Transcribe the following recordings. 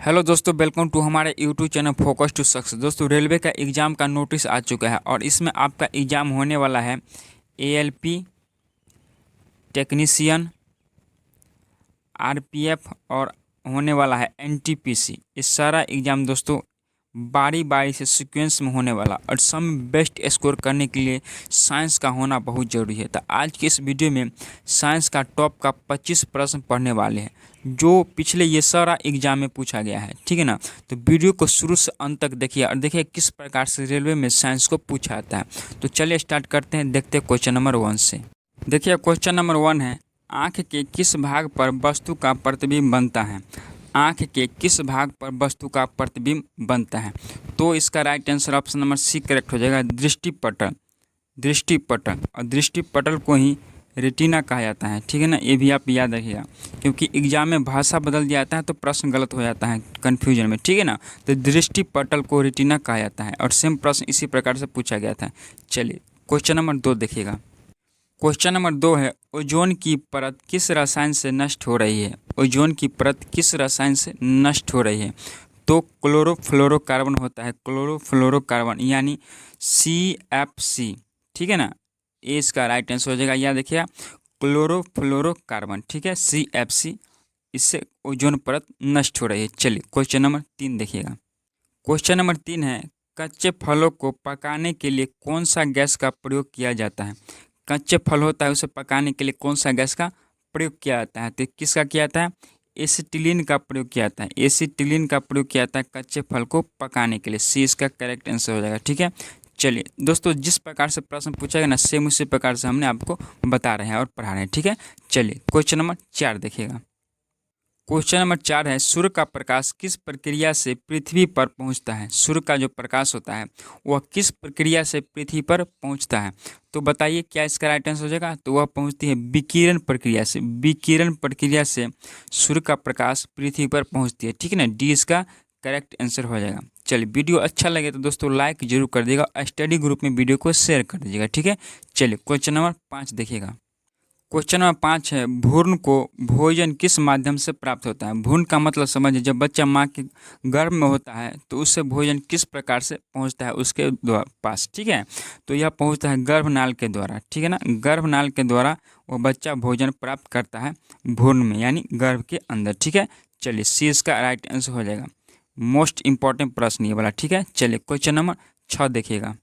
Hello दोस्तों, welcome to हमारे YouTube channel focus to success. दोस्तों, रेलवे का एग्ज़ाम का नोटिस आ चुका है और इसमें आपका एग्ज़ाम होने वाला है एएलपी टेक्नीशियन, आरपीएफ और होने वाला है एनटीपीसी। इस सारा एग्ज़ाम दोस्तों बारी बारी से सीक्वेंस में होने वाला और सब में बेस्ट स्कोर करने के लिए साइंस का होना बहुत ज़रूरी है। तो आज के इस वीडियो में साइंस का टॉप का 25 प्रश्न पढ़ने वाले हैं जो पिछले ये सारा एग्जाम में पूछा गया है। ठीक है ना। तो वीडियो को शुरू से अंत तक देखिए और देखिए किस प्रकार से रेलवे में साइंस को पूछा जाता है। तो चलिए स्टार्ट करते हैं, देखते हैं क्वेश्चन नंबर 1 से। देखिए क्वेश्चन नंबर 1 है, आँख के किस भाग पर वस्तु का प्रतिबिंब बनता है। आँख के किस भाग पर वस्तु का प्रतिबिंब बनता है। तो इसका right answer option number C correct हो जाएगा, दृष्टिपटल। दृष्टिपटल और दृष्टिपटल को ही रेटिना कहा जाता है। ठीक है ना, ये भी आप याद रखिएगा क्योंकि एग्जाम में भाषा बदल जाता है तो प्रश्न गलत हो जाता है कन्फ्यूजन में। ठीक है ना, तो दृष्टिपटल को रेटिना कहा जाता है और सेम प्रश्न इसी प्रकार से पूछा गया था। चलिए क्वेश्चन नंबर 2 देखिएगा। क्वेश्चन नंबर 2 है, ओजोन की परत किस रसायन से नष्ट हो रही है। ओजोन की परत किस रसायन से नष्ट हो रही है। तो क्लोरोफ्लोरोकार्बन होता है, क्लोरोफ्लोरोकार्बन यानी CFC। ठीक है ना, ये इसका राइट आंसर हो जाएगा। याद रखिएगा क्लोरोफ्लोरोकार्बन, ठीक है, CFC, इससे ओजोन परत नष्ट हो रही है। चलिए क्वेश्चन नंबर 3 देखिएगा। क्वेश्चन नंबर 3 है, कच्चे फलों को पकाने के लिए कौन सा गैस का प्रयोग किया जाता है। कच्चे फल होता है उसे पकाने के लिए कौन सा गैस का प्रयोग किया जाता है। तो किसका किया जाता है, एसिटिलीन का प्रयोग किया जाता है। एसिटिलीन का प्रयोग किया जाता है कच्चे फल को पकाने के लिए। सी इसका करेक्ट आंसर हो जाएगा। ठीक है, चलिए दोस्तों, जिस प्रकार से प्रश्न पूछा गया ना सेम उसी प्रकार से हमने आपको बता रहे हैं और पढ़ा रहे हैं। ठीक है, चलिए क्वेश्चन नंबर 4 देखिएगा। क्वेश्चन नंबर 4 है, सूर्य का प्रकाश किस प्रक्रिया से पृथ्वी पर पहुंचता है। सूर्य का जो प्रकाश होता है वह किस प्रक्रिया से पृथ्वी पर पहुंचता है। तो बताइए क्या इसका राइट आंसर हो जाएगा। तो वह पहुंचती है विकिरण प्रक्रिया से। विकिरण प्रक्रिया से सूर्य का प्रकाश पृथ्वी पर पहुंचती है। ठीक है ना, डी इसका करेक्ट आंसर हो जाएगा। चलिए वीडियो अच्छा लगे तो दोस्तों लाइक जरूर कर दीजिएगा, स्टडी ग्रुप में वीडियो को शेयर कर दीजिएगा। ठीक है, चलिए क्वेश्चन नंबर 5 देखिएगा। क्वेश्चन नंबर 5 है, भ्रूण को भोजन किस माध्यम से प्राप्त होता है। भ्रूण का मतलब समझिए, जब बच्चा माँ के गर्भ में होता है तो उससे भोजन किस प्रकार से पहुँचता है उसके पास। ठीक है, तो यह पहुँचता है गर्भनाल के द्वारा। ठीक है ना, गर्भनाल के द्वारा वो बच्चा भोजन प्राप्त करता है भ्रूण में यानी गर्भ के अंदर। ठीक है, चलिए सी इसका राइट आंसर हो जाएगा। मोस्ट इंपॉर्टेंट प्रश्न ये वाला। ठीक है, चलिए क्वेश्चन नंबर 6 देखिएगा।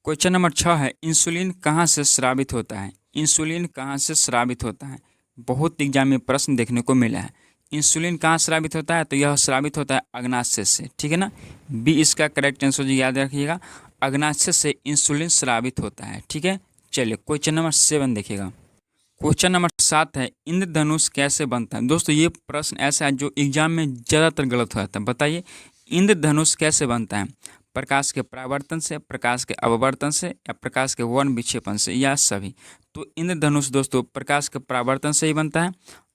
क्वेश्चन नंबर 6 है, इंसुलिन कहाँ से स्रावित होता है। इंसुलिन कहाँ से स्रावित होता है, बहुत एग्जाम में प्रश्न देखने को मिला है। इंसुलिन कहाँ स्रावित होता है, तो यह स्रावित होता है अग्नाशय से। ठीक है ना, बी इसका करेक्ट आंसर याद रखिएगा, अग्नाशय से इंसुलिन स्रावित होता है। ठीक है, चलिए क्वेश्चन नंबर 7 देखिएगा। क्वेश्चन नंबर 7 है, इंद्रधनुष कैसे बनता है। दोस्तों ये प्रश्न ऐसा है जो एग्जाम में ज़्यादातर गलत हो जाता है। बताइए इंद्रधनुष कैसे बनता है। प्रकाश के परावर्तन से, प्रकाश के अपवर्तन से या प्रकाश के वर्ण विक्षेपण से, या सभी। तो इंद्रधनुष दोस्तों प्रकाश के परावर्तन से ही बनता है,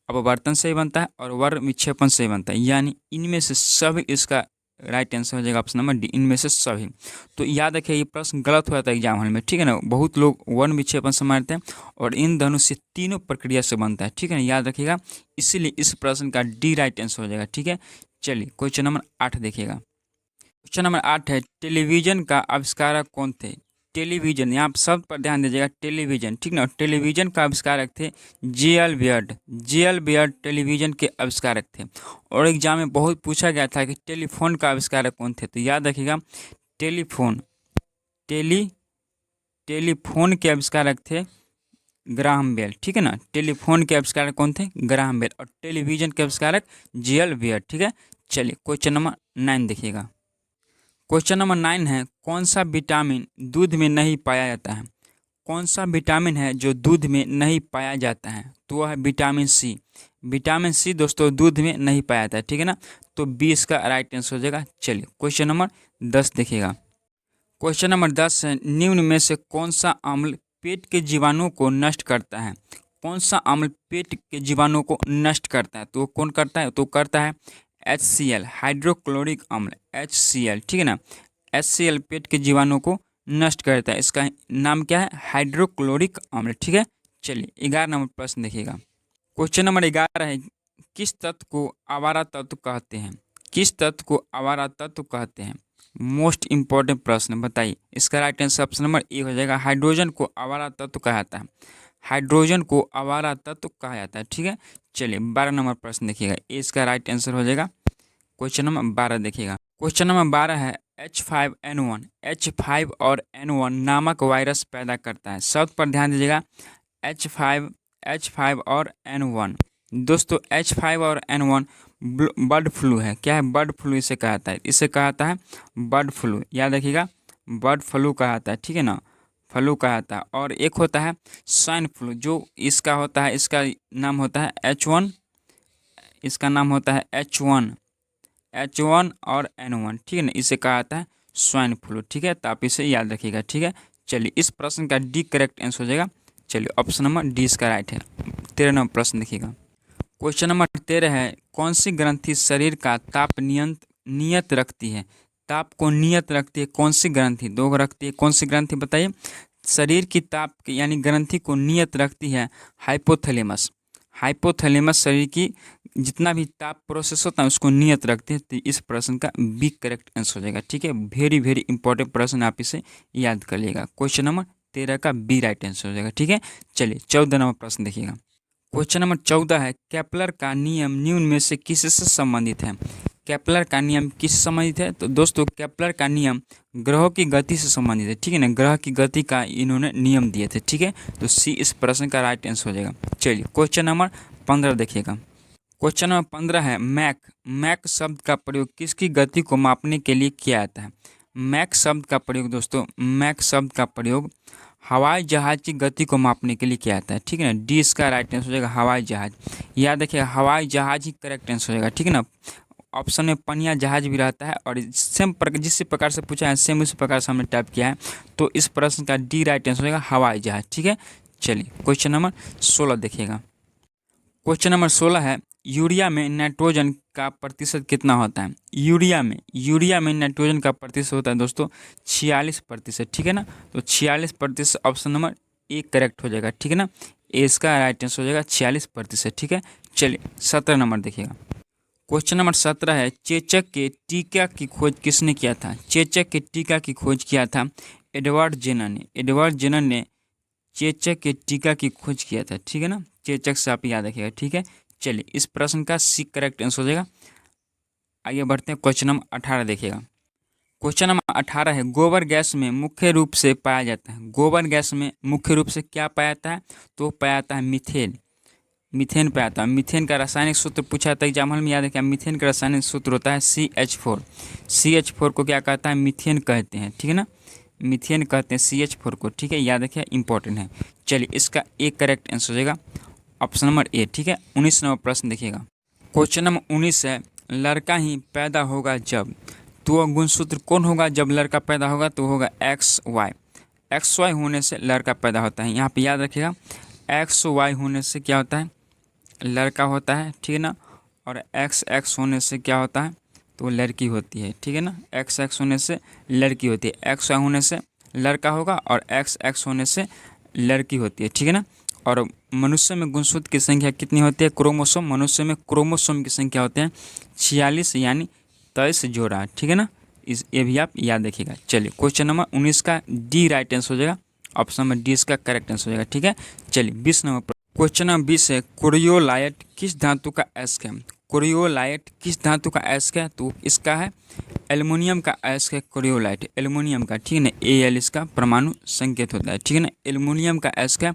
अपवर्तन से ही बनता है और वर्ण विक्षेपण से ही बनता है, यानी इनमें से सभी इसका राइट आंसर हो जाएगा ऑप्शन नंबर डी, इनमें से सभी। तो याद रखिए ये प्रश्न गलत हो जाता है एग्जाम हॉल में। ठीक है ना, बहुत लोग वर्ण विक्षेपण से मारते हैं और इंद्रधनुष से तीनों प्रक्रिया से बनता है। ठीक है ना, याद रखिएगा, इसीलिए इस प्रश्न का डी राइट आंसर हो जाएगा। ठीक है, चलिए क्वेश्चन नंबर 8 देखिएगा। क्वेश्चन नंबर 8 है, टेलीविजन का आविष्कारक कौन थे। टेलीविजन, यहाँ शब्द पर ध्यान दीजिएगा, टेलीविजन। ठीक ना, टेलीविजन का आविष्कारक थे J.L. Beard. J.L. Beard television के आविष्कारक थे। और एग्जाम में बहुत पूछा गया था कि टेलीफोन का आविष्कारक कौन थे। तो याद रखिएगा टेलीफोन टेलीफोन के आविष्कारक थे ग्राहम बेल। ठीक है ना, टेलीफोन के आविष्कारक कौन थे, ग्राहम बेल। और टेलीविजन के आविष्कारक J.L. बियर्ड। ठीक है, चलिए क्वेश्चन नंबर 9 देखिएगा। क्वेश्चन नंबर 9 है, कौन सा विटामिन दूध में नहीं पाया जाता है। कौन सा विटामिन है जो दूध में नहीं पाया जाता है। तो वह है विटामिन सी। विटामिन सी दोस्तों दूध में नहीं पाया जाता है। ठीक है ना, तो बी इसका राइट आंसर हो जाएगा। चलिए क्वेश्चन नंबर 10 देखिएगा। क्वेश्चन नंबर 10 है, निम्न में से कौन सा अम्ल पेट के जीवाणुओं को नष्ट करता है। कौन सा अम्ल पेट के जीवाणुओं को नष्ट करता है। तो कौन करता है, तो करता है HCl, हाइड्रोक्लोरिक अम्ल, HCl। ठीक है ना, HCl पेट के जीवाणुओं को नष्ट करता है। इसका नाम क्या है, हाइड्रोक्लोरिक अम्ल। ठीक है, चलिए 11 नंबर प्रश्न देखिएगा। क्वेश्चन नंबर 11 है, किस तत्व को आवारा तत्व कहते हैं। किस तत्व को आवारा तत्व कहते हैं? मोस्ट इंपॉर्टेंट प्रश्न, बताइए। इसका right answer option number A हो जाएगा। हाइड्रोजन को आवारा तत्व कहा जाता है। हाइड्रोजन को आवारा तत्व कहा जाता है। ठीक है, चलिए 12 नंबर प्रश्न देखिएगा। ए इसका राइट आंसर हो जाएगा। क्वेश्चन नंबर 12 देखिएगा। क्वेश्चन नंबर 12 है H5N1। H5 और N1 नामक वायरस पैदा करता है। शब्द पर ध्यान दीजिएगा। H5 और N1 दोस्तों, H5 और N1 बर्ड फ्लू है। क्या है? बर्ड फ्लू इसे कहा जाता है। इसे कहा जाता है बर्ड फ्लू, याद रखिएगा, बर्ड फ्लू कहा जाता है। ठीक है ना, फ्लू कहा जाता है। और एक होता है स्वाइन फ्लू, जो इसका होता है, इसका नाम होता है H1, इसका नाम होता है H1 और N1। ठीक है ना, इसे कहा जाता है स्वाइन फ्लू। ठीक है, तो आप इसे याद रखिएगा। ठीक है, चलिए इस प्रश्न का डी करेक्ट आंसर हो जाएगा। चलिए ऑप्शन नंबर डी इसका राइट है। 13 नंबर प्रश्न देखिएगा। क्वेश्चन नंबर 13 है कौन सी ग्रंथि शरीर का ताप नियत रखती है? ताप को नियत रखती है कौन सी ग्रंथि? दो रखती है, कौन सी ग्रंथि बताइए? शरीर की ताप यानी ग्रंथि को नियत रखती है हाइपोथैलेमस। हाइपोथैलेमस शरीर की जितना भी ताप प्रोसेस होता है उसको नियत रखते हैं। तो इस प्रश्न का बी करेक्ट आंसर हो जाएगा। ठीक है, वेरी वेरी इंपॉर्टेंट प्रश्न, आप इसे याद कर लीजिएगा। क्वेश्चन नंबर 13 का बी राइट आंसर हो जाएगा। ठीक है, चलिए 14 नंबर प्रश्न देखिएगा। क्वेश्चन नंबर 14 है केपलर का नियम निम्न में से किससे संबंधित है? केपलर का नियम किससे संबंधित है? तो दोस्तों केपलर का नियम ग्रहों की गति से संबंधित है। ठीक है ना, ग्रह की गति का इन्होंने नियम दिए थे। ठीक है, तो सी इस प्रश्न का राइट आंसर हो जाएगा। चलिए क्वेश्चन नंबर 15 देखिएगा। क्वेश्चन नंबर 15 है मैक शब्द का प्रयोग किसकी गति को मापने के लिए किया जाता है? मैक शब्द का प्रयोग दोस्तों, मैक शब्द का प्रयोग हवाई जहाज की गति को मापने के लिए किया जाता है। ठीक है ना, डी इसका राइट आंसर हो जाएगा हवाई जहाज। याद रखिए हवाई जहाज ही करेक्ट आंसर हो जाएगा। ठीक है ना, ऑप्शन में पनिया जहाज भी रहता है और सेम जिस प्रकार से पूछा है सेम उसी प्रकार से हमने टाइप किया है। तो इस प्रश्न का डी राइट आंसर हो जाएगा हवाई जहाज। ठीक है, चलिए क्वेश्चन नंबर 16 देखिएगा। क्वेश्चन नंबर 16 है यूरिया में नाइट्रोजन का प्रतिशत कितना होता है? यूरिया में नाइट्रोजन का प्रतिशत होता है दोस्तों 46%। ठीक है ना, तो 46% ऑप्शन नंबर ए करेक्ट हो जाएगा। ठीक है ना, ए इसका राइट आंसर हो जाएगा 46%। ठीक है, चलिए 17 नंबर देखिएगा। क्वेश्चन नंबर 17 है चेचक के टीका की खोज किसने किया था? चेचक के टीका की खोज किया था एडवर्ड जेनर ने। एडवर्ड जेनर ने चेचक के टीका की खोज किया था। ठीक है ना, चेचक से आप याद रखिएगा। ठीक है, चलिए इस प्रश्न का सी करेक्ट आंसर हो जाएगा। आगे बढ़ते हैं, क्वेश्चन नंबर 18 देखिएगा। क्वेश्चन नंबर 18 है गोबर गैस में मुख्य रूप से पाया जाता है। गोबर गैस में मुख्य रूप से क्या पाया जाता है? तो पाया जाता है मीथेन पाया जाता है। मीथेन का रासायनिक सूत्र पूछा था एग्जाम हॉल में, याद रखिए मीथेन का रासायनिक सूत्र होता है CH4। CH4 को क्या कहता है? मीथेन कहते हैं। ठीक है ना, मीथेन कहते हैं CH4 को। ठीक है, याद रखिए इंपॉर्टेंट है। चलिए इसका एक करेक्ट आंसर हो जाएगा ऑप्शन नंबर ए। ठीक है, 19 नंबर प्रश्न देखिएगा। क्वेश्चन नंबर 19 है लड़का ही पैदा होगा जब, तो गुणसूत्र कौन होगा? जब लड़का पैदा होगा तो होगा XY होने से लड़का पैदा होता है। यहाँ पे याद रखिएगा XY होने से क्या होता है? लड़का होता है। ठीक है ना, और XX होने से क्या होता है? तो लड़की होती है। ठीक है ना, XX होने से लड़की होती है। XY होने से लड़का होगा और XX होने से लड़की होती है। ठीक है ना, और मनुष्य में गुणसूत्र की संख्या कितनी होती है? क्रोमोसोम, मनुष्य में क्रोमोसोम की संख्या होते हैं 46 यानी 23 जोड़ा। ठीक है ना, ये भी आप याद रखिएगा। चलिए क्वेश्चन नंबर 19 का डी राइट आंसर हो जाएगा। ऑप्शन नंबर डी इसका करेक्ट आंसर हो जाएगा। ठीक है, चलिए 20 नंबर क्वेश्चन नंबर 20 है क्रियोलाइट किस धातु का अयस्क है? क्रियोलाइट किस धातु का अयस्क है? तो इसका है एल्युमिनियम का अयस्क है क्रियोलाइट, एल्युमिनियम का। ठीक है ना, Al इसका परमाणु संकेत होता है। ठीक है ना, एल्युमिनियम का अयस्क है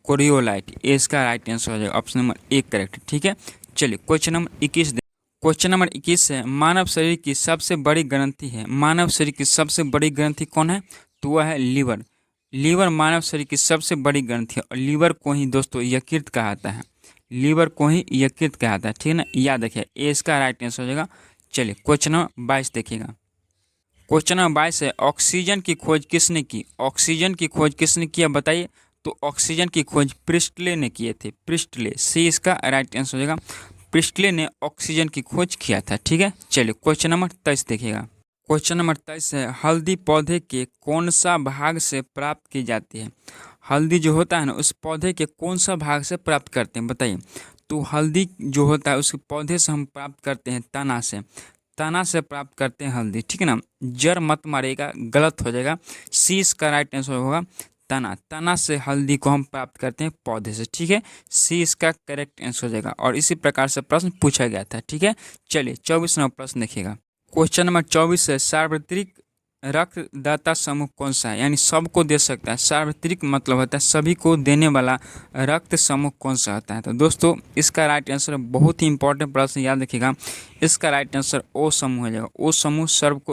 क्रियोलाइट, ए इसका राइट आंसर हो जाएगा ऑप्शन नंबर एक करेक्ट। ठीक है, चलिए क्वेश्चन नंबर 21। क्वेश्चन नंबर 21 है मानव शरीर की सबसे बड़ी ग्रंथि है। मानव शरीर की सबसे बड़ी ग्रंथि कौन है? तो वह है लीवर। लीवर मानव शरीर की सबसे बड़ी ग्रंथि है और लीवर को ही दोस्तों यकृत कहा जाता है। लीवर को ही यकृत कहा जाता है। ठीक है ना, याद रखिए ए इसका राइट आंसर हो जाएगा। चलिए क्वेश्चन नंबर 22 देखिएगा। क्वेश्चन नंबर 22 है ऑक्सीजन की खोज किसने की? ऑक्सीजन की खोज किसने किया बताइए? तो ऑक्सीजन की खोज प्रिस्टले ने किए थे। प्रिस्टले, सी इसका राइट आंसर हो जाएगा। प्रिस्टले ने ऑक्सीजन की खोज किया था। ठीक है, चलिए क्वेश्चन नंबर 23 देखिएगा। क्वेश्चन नंबर 23 है हल्दी पौधे के कौन सा भाग से प्राप्त की जाती है? हल्दी जो होता है ना उस पौधे के कौन सा भाग से प्राप्त करते हैं बताइए? तो हल्दी जो होता है उस पौधे से हम प्राप्त करते हैं तना से। तना से प्राप्त करते हैं हल्दी, ठीक है ना। जड़ मत मारेगा, गलत हो जाएगा। सी इसका राइट आंसर होगा तना। तना से हल्दी को हम प्राप्त करते हैं पौधे से, ठीक है। सी इसका करेक्ट आंसर हो जाएगा। और इसी प्रकार से प्रश्न पूछा गया था, ठीक है। चलिए 24 नंबर प्रश्न देखिएगा। क्वेश्चन नंबर 24 है, सार्वत्रिक रक्तदाता समूह कौन सा है, यानी सबको दे सकता है। सार्वत्रिक मतलब होता है सभी को देने वाला रक्त समूह कौन सा होता है। तो दोस्तों इसका राइट आंसर बहुत ही इंपॉर्टेंट प्रश्न, याद रखिएगा। इसका राइट आंसर ओ समूह हो जाएगा। ओ समूह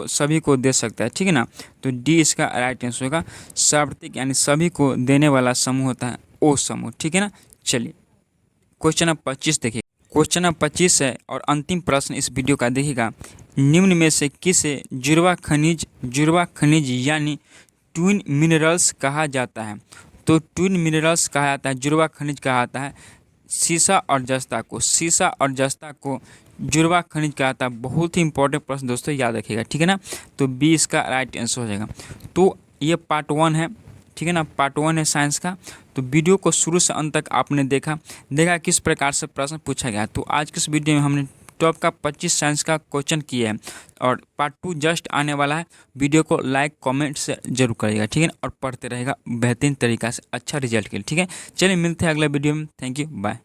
सभी को दे सकता है, ठीक है ना। तो डी इसका राइट आंसर होगा। सार्वत्रिक यानी सभी को देने वाला समूह होता है ओ समूह, ठीक है ना। चलिए क्वेश्चन नंबर 25 देखिए। क्वेश्चन नंबर 25 है और अंतिम प्रश्न इस वीडियो का देखिएगा। निम्न में से किसे जुड़वा खनिज यानी ट्विन मिनरल्स कहा जाता है। तो ट्विन मिनरल्स कहा जाता है, जुड़वा खनिज कहा जाता है सीसा और जस्ता को। सीसा और जस्ता को जुड़वा खनिज कहा जाता है। बहुत ही इंपॉर्टेंट प्रश्न दोस्तों, याद रखिएगा, ठीक है ना। तो बी इसका राइट आंसर हो जाएगा। तो ये पार्ट 1 है, ठीक है ना। पार्ट 1 है साइंस का। तो वीडियो को शुरू से अंत तक आपने देखा किस प्रकार से प्रश्न पूछा गया। तो आज के इस वीडियो में हमने टॉप का 25 साइंस का क्वेश्चन किया है और पार्ट 2 जस्ट आने वाला है। वीडियो को लाइक कमेंट से जरूर करिएगा, ठीक है। और पढ़ते रहेगा बेहतरीन तरीका से अच्छा रिजल्ट के लिए, ठीक है। चलिए मिलते हैं अगले वीडियो में। Thank you, bye.